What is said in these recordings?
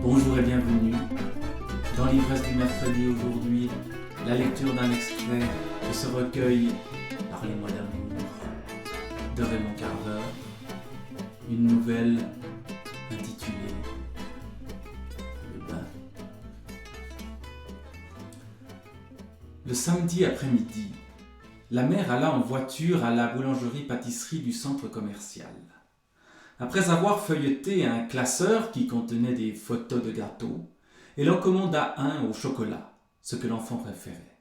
Bonjour et bienvenue. Dans l'ivresse du mercredi aujourd'hui, la lecture d'un extrait de ce recueil Parlez-moi d'amour de Raymond Carver, une nouvelle intitulée Le bain. Le samedi après-midi, la mère alla en voiture à la boulangerie-pâtisserie du centre commercial. Après avoir feuilleté un classeur qui contenait des photos de gâteaux, elle en commanda un au chocolat, ce que l'enfant préférait.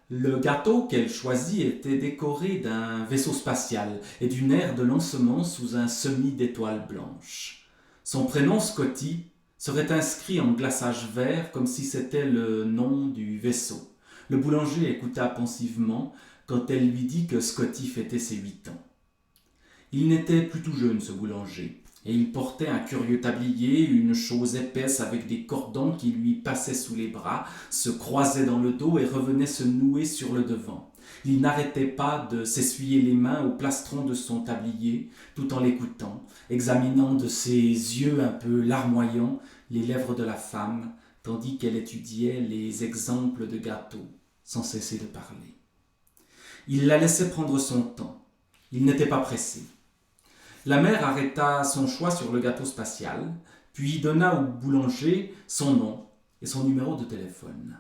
Le gâteau qu'elle choisit était décoré d'un vaisseau spatial et d'une aire de lancement sous un semis d'étoiles blanches. Son prénom, Scotty, serait inscrit en glaçage vert comme si c'était le nom du vaisseau. Le boulanger écouta pensivement quand elle lui dit que Scotty fêtait ses 8 ans. Il n'était plus tout jeune, ce boulanger, et il portait un curieux tablier, une chose épaisse avec des cordons qui lui passaient sous les bras, se croisaient dans le dos et revenaient se nouer sur le devant. Il n'arrêtait pas de s'essuyer les mains au plastron de son tablier, tout en l'écoutant, examinant de ses yeux un peu larmoyants les lèvres de la femme, tandis qu'elle étudiait les exemples de gâteaux, sans cesser de parler. Il la laissait prendre son temps. Il n'était pas pressé. La mère arrêta son choix sur le gâteau spatial, puis donna au boulanger son nom et son numéro de téléphone.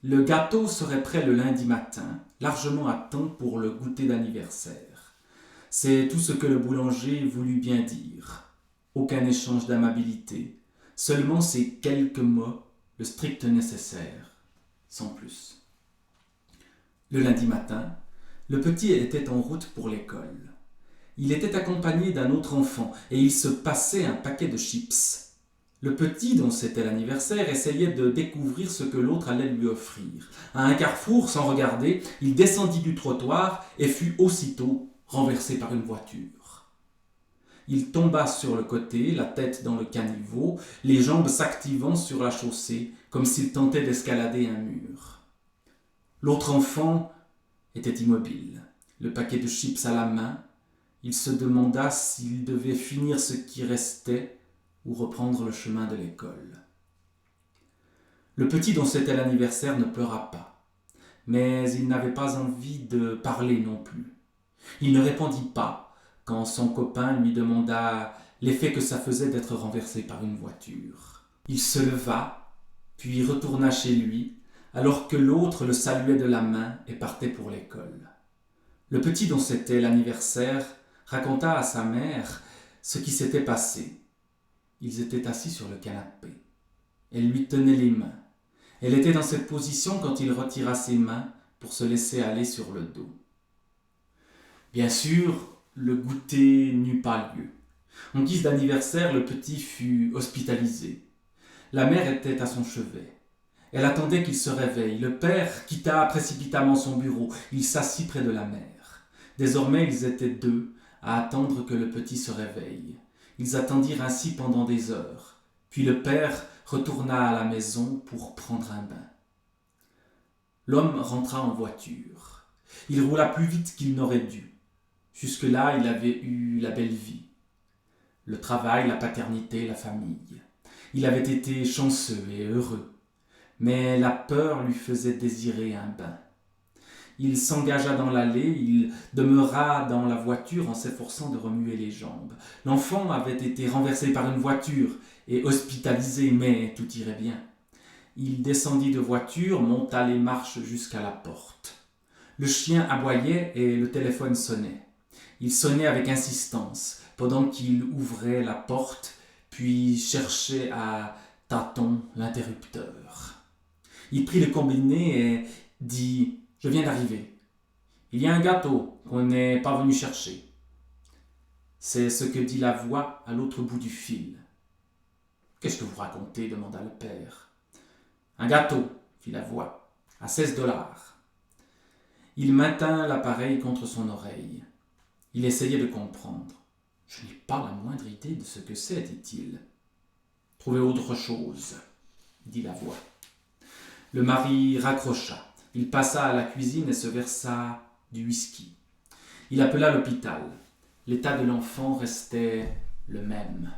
Le gâteau serait prêt le lundi matin, largement à temps pour le goûter d'anniversaire. C'est tout ce que le boulanger voulut bien dire. Aucun échange d'amabilité, seulement ces quelques mots, le strict nécessaire, sans plus. Le lundi matin, le petit était en route pour l'école. Il était accompagné d'un autre enfant et il se passait un paquet de chips. Le petit, dont c'était l'anniversaire, essayait de découvrir ce que l'autre allait lui offrir. À un carrefour, sans regarder, il descendit du trottoir et fut aussitôt renversé par une voiture. Il tomba sur le côté, la tête dans le caniveau, les jambes s'activant sur la chaussée, comme s'il tentait d'escalader un mur. L'autre enfant était immobile, le paquet de chips à la main. Il se demanda s'il devait finir ce qui restait ou reprendre le chemin de l'école. Le petit dont c'était l'anniversaire ne pleura pas, mais il n'avait pas envie de parler non plus. Il ne répondit pas quand son copain lui demanda l'effet que ça faisait d'être renversé par une voiture. Il se leva, puis retourna chez lui, alors que l'autre le saluait de la main et partait pour l'école. Le petit dont c'était l'anniversaire raconta à sa mère ce qui s'était passé. Ils étaient assis sur le canapé. Elle lui tenait les mains. Elle était dans cette position quand il retira ses mains pour se laisser aller sur le dos. Bien sûr, le goûter n'eut pas lieu. En guise d'anniversaire, le petit fut hospitalisé. La mère était à son chevet. Elle attendait qu'il se réveille. Le père quitta précipitamment son bureau. Il s'assit près de la mère. Désormais, ils étaient deux à attendre que le petit se réveille. Ils attendirent ainsi pendant des heures. Puis le père retourna à la maison pour prendre un bain. L'homme rentra en voiture. Il roula plus vite qu'il n'aurait dû. Jusque-là, il avait eu la belle vie. Le travail, la paternité, la famille. Il avait été chanceux et heureux. Mais la peur lui faisait désirer un bain. Il s'engagea dans l'allée, il demeura dans la voiture en s'efforçant de remuer les jambes. L'enfant avait été renversé par une voiture et hospitalisé, mais tout irait bien. Il descendit de voiture, monta les marches jusqu'à la porte. Le chien aboyait et le téléphone sonnait. Il sonnait avec insistance, pendant qu'il ouvrait la porte, puis cherchait à tâtons l'interrupteur. Il prit le combiné et dit « Je viens d'arriver. Il y a un gâteau qu'on n'est pas venu chercher. » C'est ce que dit la voix à l'autre bout du fil. « Qu'est-ce que vous racontez » demanda le père. « Un gâteau, » fit la voix, « à 16 $. » Il maintint l'appareil contre son oreille. Il essayait de comprendre. « Je n'ai pas la moindre idée de ce que c'est, dit-il. »« Trouvez autre chose, » dit la voix. Le mari raccrocha. Il passa à la cuisine et se versa du whisky. Il appela l'hôpital. L'état de l'enfant restait le même.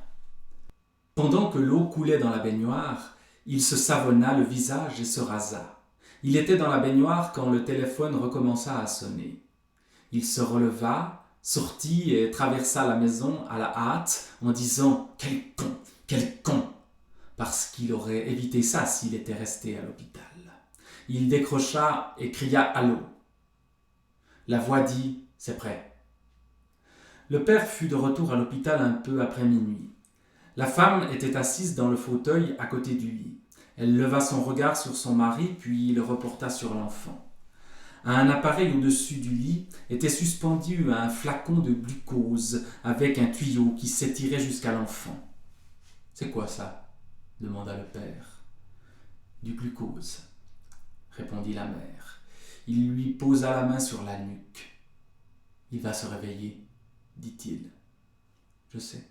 Pendant que l'eau coulait dans la baignoire, il se savonna le visage et se rasa. Il était dans la baignoire quand le téléphone recommença à sonner. Il se releva, sortit et traversa la maison à la hâte en disant « Quel con, quel con !» parce qu'il aurait évité ça s'il était resté à l'hôpital. Il décrocha et cria « Allô ?» La voix dit « C'est prêt ». Le père fut de retour à l'hôpital un peu après minuit. La femme était assise dans le fauteuil à côté du lit. Elle leva son regard sur son mari, puis le reporta sur l'enfant. À un appareil au-dessus du lit était suspendu un flacon de glucose avec un tuyau qui s'étirait jusqu'à l'enfant. « C'est quoi ça ?» demanda le père. « Du glucose, » répondit la mère. Il lui posa la main sur la nuque. « Il va se réveiller, » dit-il. « Je sais. »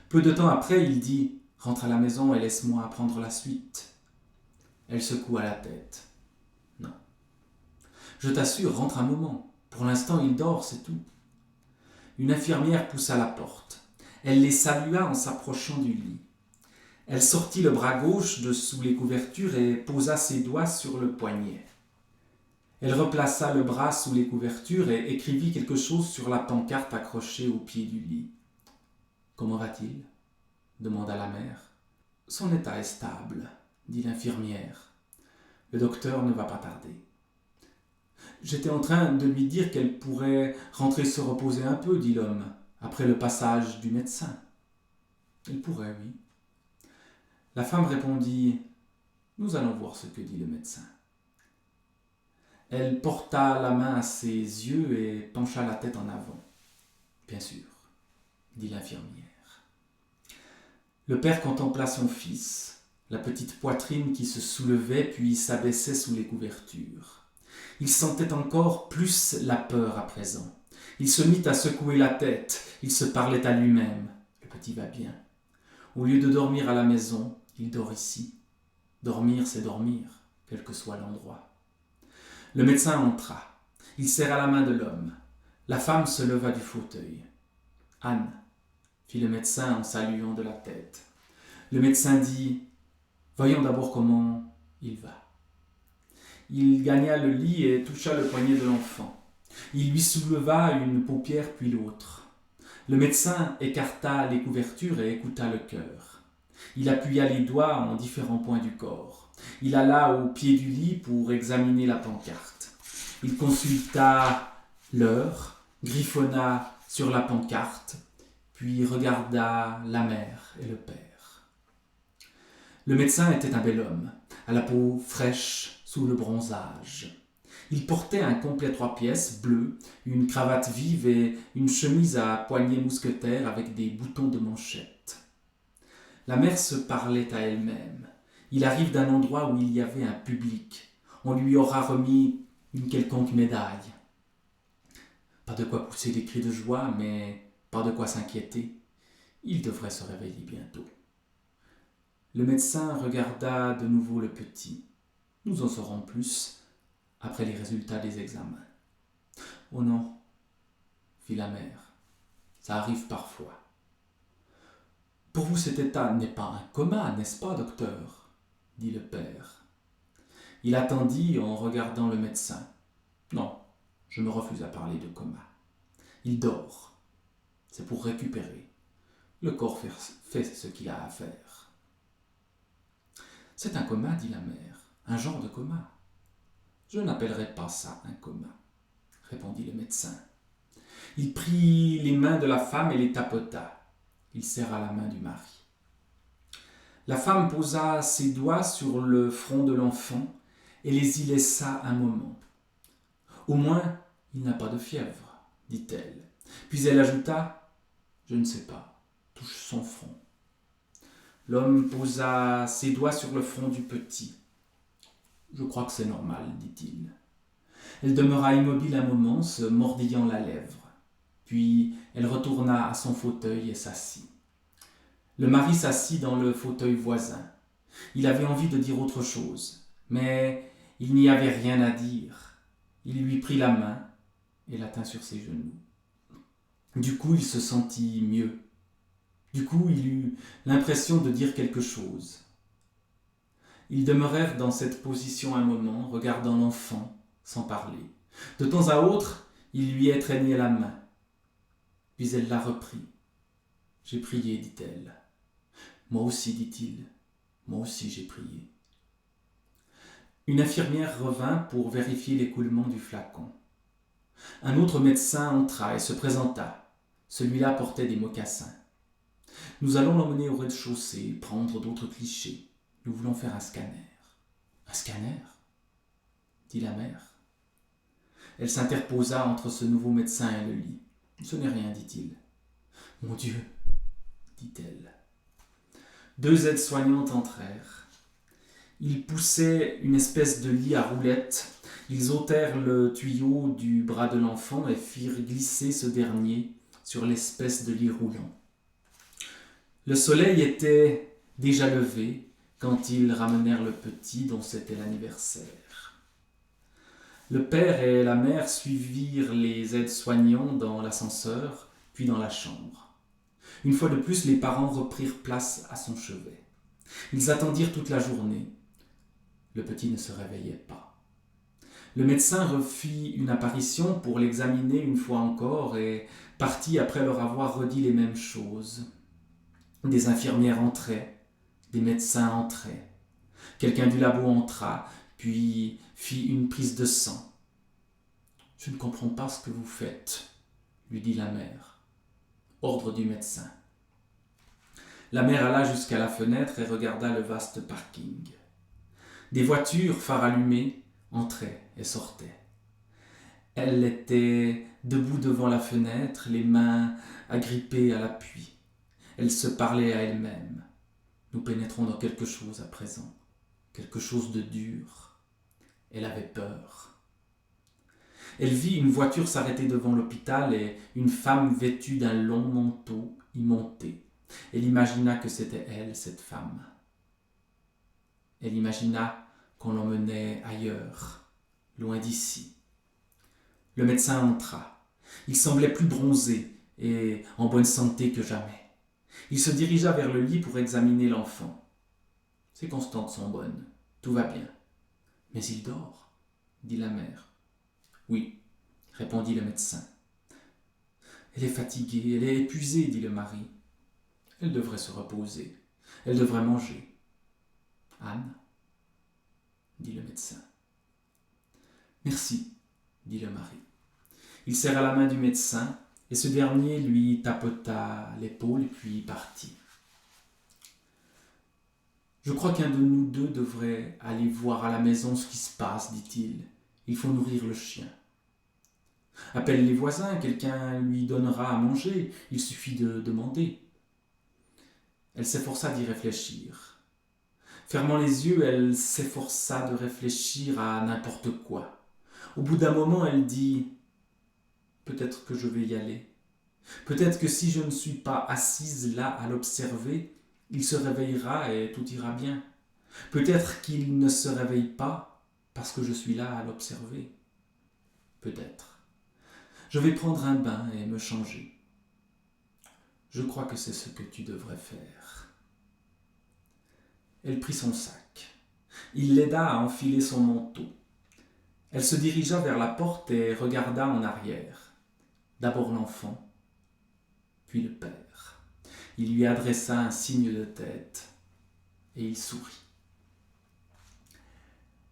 Peu de temps après, il dit « Rentre à la maison et laisse-moi apprendre la suite. » Elle secoua la tête. « Non. » « Je t'assure, rentre un moment. Pour l'instant, il dort, c'est tout. » Une infirmière poussa la porte. Elle les salua en s'approchant du lit. Elle sortit le bras gauche de sous les couvertures et posa ses doigts sur le poignet. Elle replaça le bras sous les couvertures et écrivit quelque chose sur la pancarte accrochée au pied du lit. « Comment va-t-il » demanda la mère. « Son état est stable, » dit l'infirmière. « Le docteur ne va pas tarder. » J'étais en train de lui dire qu'elle pourrait rentrer se reposer un peu, dit l'homme, après le passage du médecin. Elle pourrait, oui. La femme répondit « Nous allons voir ce que dit le médecin. » Elle porta la main à ses yeux et pencha la tête en avant. « Bien sûr, » dit l'infirmière. Le père contempla son fils, la petite poitrine qui se soulevait puis s'abaissait sous les couvertures. Il sentait encore plus la peur à présent. Il se mit à secouer la tête. Il se parlait à lui-même. Le petit va bien. Au lieu de dormir à la maison, il dort ici. Dormir, c'est dormir, quel que soit l'endroit. Le médecin entra. Il serra la main de l'homme. La femme se leva du fauteuil. « Anne » fit le médecin en saluant de la tête. Le médecin dit « Voyons d'abord comment il va. » Il gagna le lit et toucha le poignet de l'enfant. Il lui souleva une paupière puis l'autre. Le médecin écarta les couvertures et écouta le cœur. Il appuya les doigts en différents points du corps. Il alla au pied du lit pour examiner la pancarte. Il consulta l'heure, griffonna sur la pancarte, puis regarda la mère et le père. Le médecin était un bel homme, à la peau fraîche, sous le bronzage. Il portait un complet 3 pièces bleu, une cravate vive et une chemise à poignets mousquetaires avec des boutons de manchette. La mère se parlait à elle-même. Il arrive d'un endroit où il y avait un public. On lui aura remis une quelconque médaille. Pas de quoi pousser des cris de joie, mais pas de quoi s'inquiéter. Il devrait se réveiller bientôt. Le médecin regarda de nouveau le petit. Nous en saurons plus après les résultats des examens. « Oh non, » fit la mère, « ça arrive parfois. »« Pour vous, cet état n'est pas un coma, n'est-ce pas, docteur ?» dit le père. Il attendit en regardant le médecin. « Non, je me refuse à parler de coma. Il dort. C'est pour récupérer. Le corps fait ce qu'il a à faire. »« C'est un coma, dit la mère. Un genre de coma. » « Je n'appellerai pas ça un coma, » répondit le médecin. Il prit les mains de la femme et les tapota. Il serra la main du mari. La femme posa ses doigts sur le front de l'enfant et les y laissa un moment. « Au moins, il n'a pas de fièvre, » dit-elle. Puis elle ajouta « Je ne sais pas, touche son front. » L'homme posa ses doigts sur le front du petit. « Je crois que c'est normal, » dit-il. Elle demeura immobile un moment, se mordillant la lèvre. Puis elle retourna à son fauteuil et s'assit. Le mari s'assit dans le fauteuil voisin. Il avait envie de dire autre chose, mais il n'y avait rien à dire. Il lui prit la main et la tint sur ses genoux. Du coup, il se sentit mieux. Du coup, il eut l'impression de dire quelque chose. Ils demeurèrent dans cette position un moment, regardant l'enfant, sans parler. De temps à autre, il lui étreignait la main. Puis elle la reprit. « J'ai prié, dit-elle. »« Moi aussi, dit-il. Moi aussi, j'ai prié. » Une infirmière revint pour vérifier l'écoulement du flacon. Un autre médecin entra et se présenta. Celui-là portait des mocassins. « Nous allons l'emmener au rez-de-chaussée, prendre d'autres clichés. Nous voulons faire un scanner. »« Un scanner ?» dit la mère. Elle s'interposa entre ce nouveau médecin et le lit. « Ce n'est rien, dit-il. »« Mon Dieu !» dit-elle. Deux aides-soignantes entrèrent. Ils poussaient une espèce de lit à roulettes. Ils ôtèrent le tuyau du bras de l'enfant et firent glisser ce dernier sur l'espèce de lit roulant. Le soleil était déjà levé quand ils ramenèrent le petit dont c'était l'anniversaire. Le père et la mère suivirent les aides-soignants dans l'ascenseur, puis dans la chambre. Une fois de plus, les parents reprirent place à son chevet. Ils attendirent toute la journée. Le petit ne se réveillait pas. Le médecin refit une apparition pour l'examiner une fois encore et partit après leur avoir redit les mêmes choses. Des infirmières entraient, des médecins entraient. Quelqu'un du labo entra, puis fit une prise de sang. « Je ne comprends pas ce que vous faites, » lui dit la mère. Ordre du médecin. La mère alla jusqu'à la fenêtre et regarda le vaste parking. Des voitures, phares allumés, entraient et sortaient. Elle était debout devant la fenêtre, les mains agrippées à l'appui. Elle se parlait à elle-même. Nous pénétrons dans quelque chose à présent, quelque chose de dur. Elle avait peur. Elle vit une voiture s'arrêter devant l'hôpital et une femme vêtue d'un long manteau y monter. Elle imagina que c'était elle, cette femme. Elle imagina qu'on l'emmenait ailleurs, loin d'ici. Le médecin entra. Il semblait plus bronzé et en bonne santé que jamais. Il se dirigea vers le lit pour examiner l'enfant. « Ses constantes sont bonnes, tout va bien. »« Mais il dort, » dit la mère. « Oui, » répondit le médecin. « Elle est fatiguée, elle est épuisée, » dit le mari. « Elle devrait se reposer, elle devrait manger. »« Anne ?» dit le médecin. « Merci, » dit le mari. Il serra la main du médecin et ce dernier lui tapota l'épaule puis partit. « Je crois qu'un de nous deux devrait aller voir à la maison ce qui se passe, dit-il. Il faut nourrir le chien. »« Appelle les voisins, quelqu'un lui donnera à manger, il suffit de demander. » Elle s'efforça d'y réfléchir. Fermant les yeux, elle s'efforça de réfléchir à n'importe quoi. Au bout d'un moment, elle dit « Peut-être que je vais y aller. Peut-être que si je ne suis pas assise là à l'observer, il se réveillera et tout ira bien. Peut-être qu'il ne se réveille pas parce que je suis là à l'observer. Peut-être. Je vais prendre un bain et me changer. Je crois que c'est ce que tu devrais faire. » Elle prit son sac. Il l'aida à enfiler son manteau. Elle se dirigea vers la porte et regarda en arrière. D'abord l'enfant, puis le père. Il lui adressa un signe de tête et il sourit.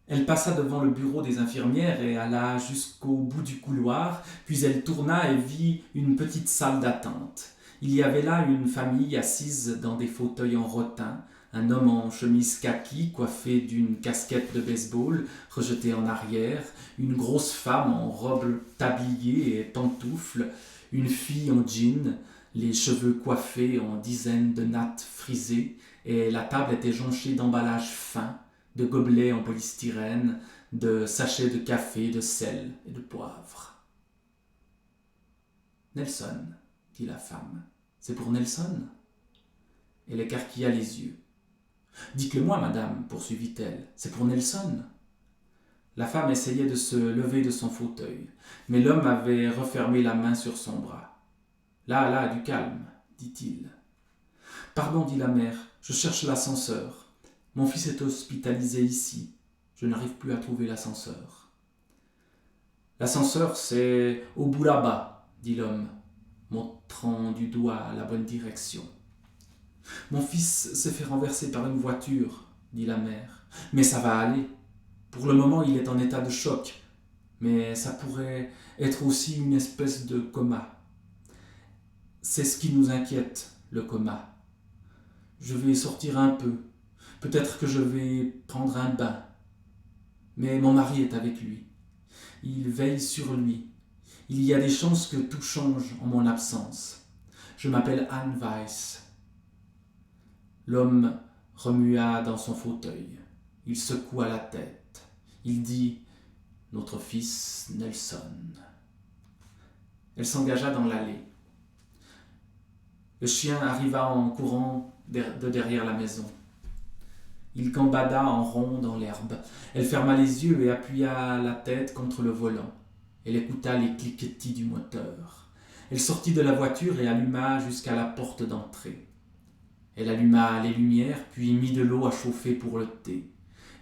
Elle passa devant le bureau des infirmières et alla jusqu'au bout du couloir, puis elle tourna et vit une petite salle d'attente. Il y avait là une famille assise dans des fauteuils en rotin, un homme en chemise kaki coiffé d'une casquette de baseball rejetée en arrière, une grosse femme en robe tablier et pantoufles, une fille en jean, les cheveux coiffés en dizaines de nattes frisées, et la table était jonchée d'emballages fins, de gobelets en polystyrène, de sachets de café, de sel et de poivre. « Nelson, » dit la femme, « c'est pour Nelson ?» Elle écarquilla les yeux. « Dites-le-moi, madame, » poursuivit-elle, « c'est pour Nelson ?» La femme essayait de se lever de son fauteuil, mais l'homme avait refermé la main sur son bras. « Là, du calme, dit-il. Pardon, dit la mère, je cherche l'ascenseur. Mon fils est hospitalisé ici. Je n'arrive plus à trouver l'ascenseur. L'ascenseur, c'est au bout là-bas, dit l'homme, montrant du doigt la bonne direction. Mon fils s'est fait renverser par une voiture, dit la mère. Mais ça va aller. Pour le moment, il est en état de choc. Mais ça pourrait être aussi une espèce de coma. C'est ce qui nous inquiète, le coma. Je vais sortir un peu. Peut-être que je vais prendre un bain. Mais mon mari est avec lui. Il veille sur lui. Il y a des chances que tout change en mon absence. Je m'appelle Anne Weiss. L'homme remua dans son fauteuil. Il secoua la tête. Il dit « Notre fils Nelson ». Elle s'engagea dans l'allée. Le chien arriva en courant de derrière la maison. Il gambada en rond dans l'herbe. Elle ferma les yeux et appuya la tête contre le volant. Elle écouta les cliquetis du moteur. Elle sortit de la voiture et alluma jusqu'à la porte d'entrée. Elle alluma les lumières, puis mit de l'eau à chauffer pour le thé.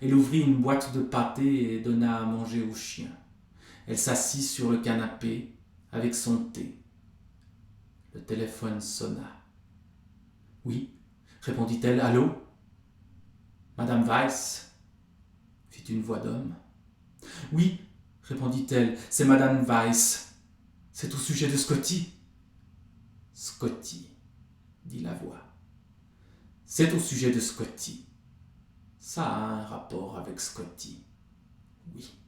Elle ouvrit une boîte de pâté et donna à manger au chien. Elle s'assit sur le canapé avec son thé. Le téléphone sonna. « Oui, répondit-elle. Allô ? Madame Weiss, fit une voix d'homme. « Oui, répondit-elle, c'est Madame Weiss. C'est au sujet de Scotty. »« Scotty, dit la voix. C'est au sujet de Scotty. Ça a un rapport avec Scotty. Oui. »